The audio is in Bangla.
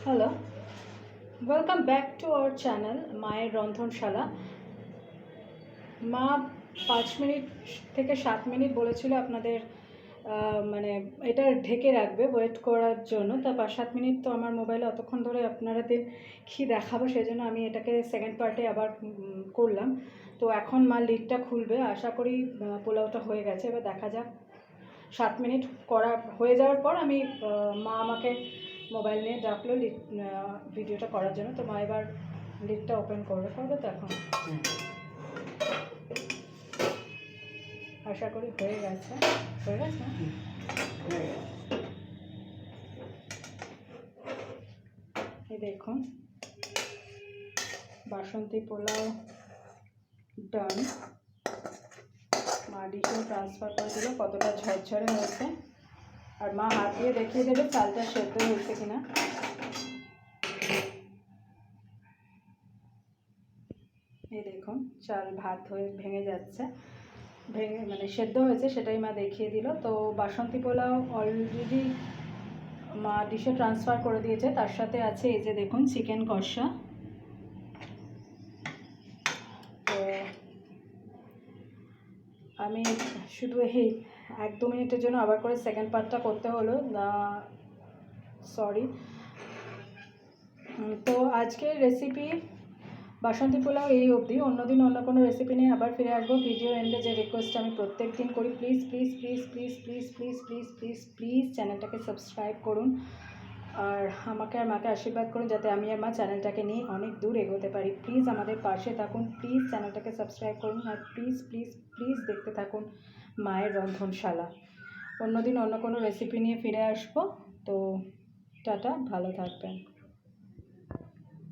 Hello, welcome back to our channel মায়ের রন্ধনশালা। মা 5 মিনিট থেকে 7 মিনিট বলেছিল আপনাদের মানে এটা ঢেকে রাখবে ওয়েট করার জন্য। তা 5-7 মিনিট তো আমার মোবাইলে অতক্ষণ ধরে আপনাদের কী দেখাবো, সেই জন্য আমি এটাকে সেকেন্ড পার্টে আবার করলাম। তো এখন মা লিডটা খুলবে, আশা করি পোলাওটা হয়ে গেছে। এবার দেখা যাক। 7 মিনিট করা হয়ে যাওয়ার পর আমি মা আমাকে মোবাইল নিয়ে ডাকলো ভিডিওটা করার জন্য। তো মা এবার লিডটা ওপেন করবে তো এখন আশা করি হয়ে গেছে। এই দেখুন, বাসন্তী পোলাও ডান। মা ডিশে ট্রান্সফার করে দিল। কতটা ঝরঝরে হয়েছে, আর মা হাত দিয়ে দেখিয়ে দেবে চালটা সেদ্ধ হয়েছে কিনা। এই দেখুন, চাল ভাত হয়ে ভেঙে যাচ্ছে, মানে সেদ্ধ হয়েছে, সেটাই মা দেখিয়ে দিল। তো বাসন্তী পোলাও অলরেডি মা ডিশে ট্রান্সফার করে দিয়েছে। তার সাথে আছে এই যে দেখুন চিকেন কষা। তো আমি শুধু এই 1-2 মিনিটের জন্য আবার করে সেকেন্ড পার্টটা করতে হলো, সরি। তো আজকের রেসিপি বাসন্তী পোলাও এই অবধি। অন্যদিন অন্য কোনো রেসিপি নিয়ে আবার ফিরে আসবো। ভিডিও এন্ডে যে রিকোয়েস্টটা আমি প্রত্যেক দিন করি, please please please please please please please please please চ্যানেলটাকে সাবস্ক্রাইব করুন, আর আমাকে আর মাকে আশীর্বাদ করুন যাতে আমি আর মা চ্যানেলটাকে নিয়ে অনেক দূর এগোতে পারি। প্লিজ আমাদের পাশে থাকুন, প্লিজ চ্যানেলটাকে সাবস্ক্রাইব করুন, আর প্লিজ প্লিজ প্লিজ দেখতে থাকুন মায়ের রন্ধনশালা। অন্যদিন অন্য কোনো রেসিপি নিয়ে ফিরে আসবো। তো টাটা, ভালো থাকবেন।